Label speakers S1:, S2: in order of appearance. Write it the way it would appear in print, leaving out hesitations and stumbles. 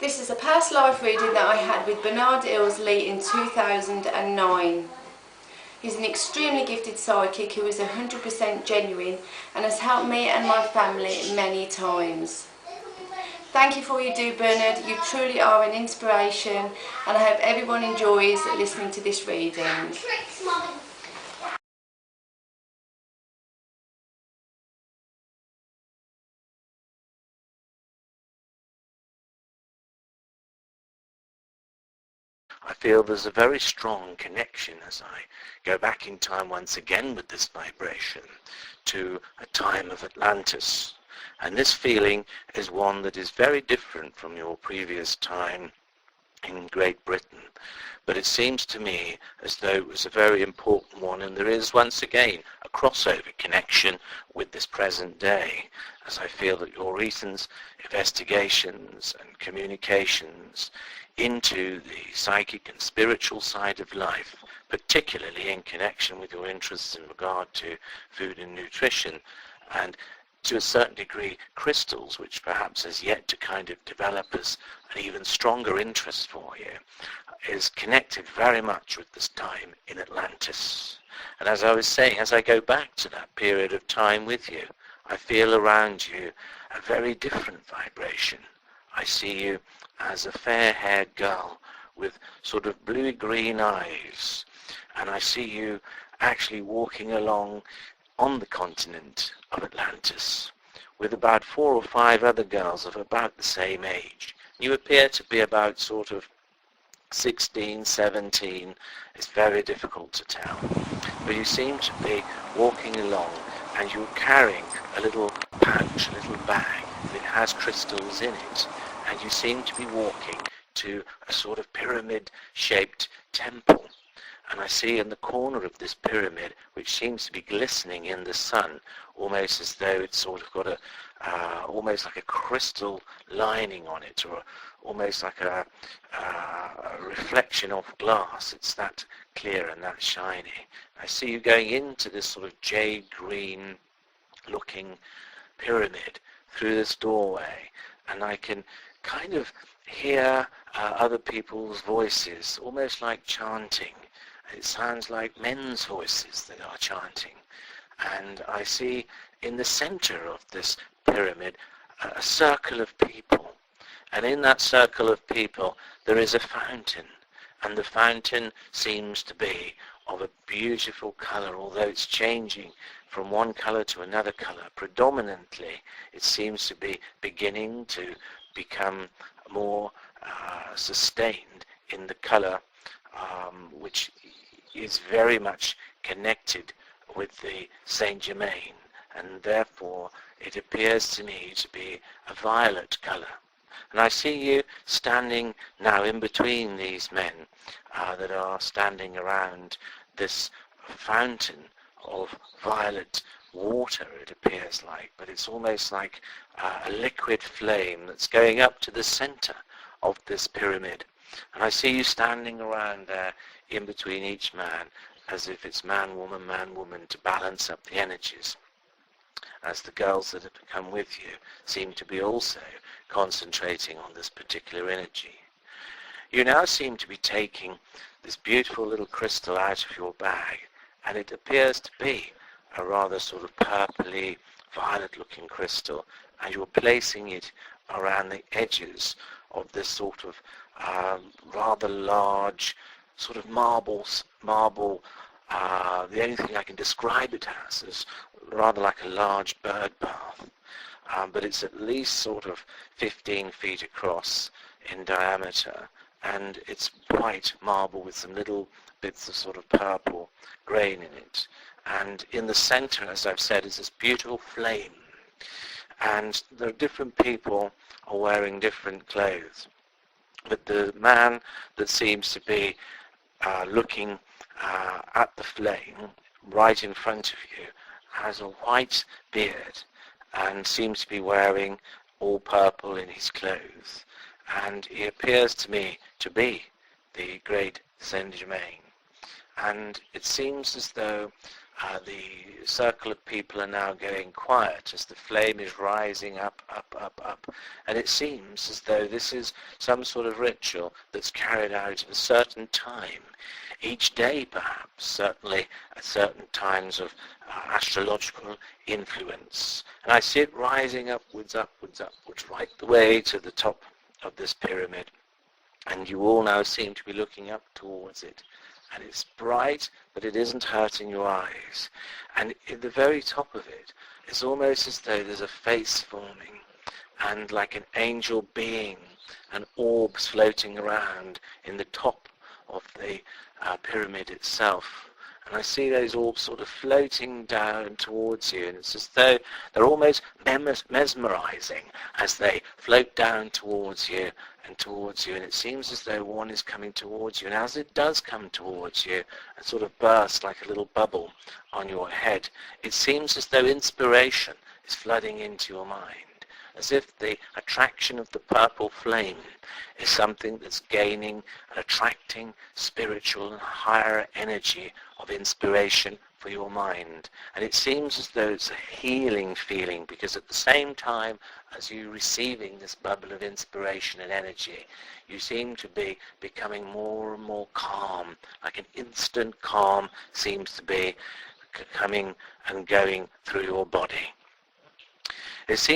S1: This is a past life reading that I had with Bernard Ilsley in 2009. He's an extremely gifted psychic who is 100% genuine and has helped me and my family many times. Thank you for all you do, Bernard. You truly are an inspiration, and I hope everyone enjoys listening to this reading.
S2: I feel there's a very strong connection as I go back in time once again with this vibration to a time of Atlantis. And this feeling is one that is very different from your previous time in Great Britain. But it seems to me as though it was a very important one, and there is once again a crossover connection with this present day, as I feel that your recent investigations and communications into the psychic and spiritual side of life, particularly in connection with your interests in regard to food and nutrition, and to a certain degree crystals, which perhaps has yet to kind of develop as an even stronger interest for you, is connected very much with this time in Atlantis. And as I was saying, as I go back to that period of time with you, I feel around you a very different vibration. I see you as a fair-haired girl with sort of bluey-green eyes, and I see you actually walking along on the continent of Atlantis with about 4 or 5 other girls of about the same age. You appear to be about sort of 16, 17. It's very difficult to tell. But you seem to be walking along and you're carrying a little pouch, a little bag that has crystals in it. And you seem to be walking to a sort of pyramid-shaped temple. And I see in the corner of this pyramid, which seems to be glistening in the sun, almost as though it's sort of got almost like a crystal lining on it, or almost like a reflection of glass. It's that clear and that shiny. I see you going into this sort of jade green looking pyramid through this doorway, and I can kind of hear other people's voices, almost like chanting. It sounds like men's voices that are chanting. And I see in the center of this pyramid a circle of people. And in that circle of people there is a fountain. And the fountain seems to be of a beautiful color, although it's changing from one color to another color. Predominantly it seems to be beginning to become more sustained in the color which is very much connected with the Saint Germain, and therefore it appears to me to be a violet color. And I see you standing now in between these men that are standing around this fountain of violet water, it appears like, but it's almost like a liquid flame that's going up to the center of this pyramid. And I see you standing around there in between each man, as if it's man, woman, to balance up the energies, as the girls that have come with you seem to be also concentrating on this particular energy. You now seem to be taking this beautiful little crystal out of your bag, and it appears to be a rather sort of purpley, violet-looking crystal, and you're placing it around the edges of this sort of rather large sort of marble, the only thing I can describe it as is rather like a large bird bath, but it's at least sort of 15 feet across in diameter, and it's white marble with some little bits of sort of purple grain in it. And in the center, as I've said, is this beautiful flame, and there are different people are wearing different clothes. But the man that seems to be looking at the flame right in front of you has a white beard and seems to be wearing all purple in his clothes. And he appears to me to be the great Saint Germain. And it seems as though the circle of people are now going quiet as the flame is rising up, up, up, up. And it seems as though this is some sort of ritual that's carried out at a certain time. Each day, perhaps, certainly at certain times of astrological influence. And I see it rising upwards, upwards, upwards, right the way to the top of this pyramid. And you all now seem to be looking up towards it. And it's bright, but it isn't hurting your eyes. And at the very top of it, it's almost as though there's a face forming, and like an angel being, and orbs floating around in the top of the pyramid itself. And I see those orbs sort of floating down towards you, and it's as though they're almost mesmerizing as they float down towards you, and it seems as though one is coming towards you, and as it does come towards you and sort of burst like a little bubble on your head, it seems as though inspiration is flooding into your mind, as if the attraction of the purple flame is something that's gaining and attracting spiritual and higher energy of inspiration for your mind. And it seems as though it's a healing feeling, because at the same time as you receiving this bubble of inspiration and energy, you seem to be becoming more and more calm, like an instant calm seems to be coming and going through your body. It seems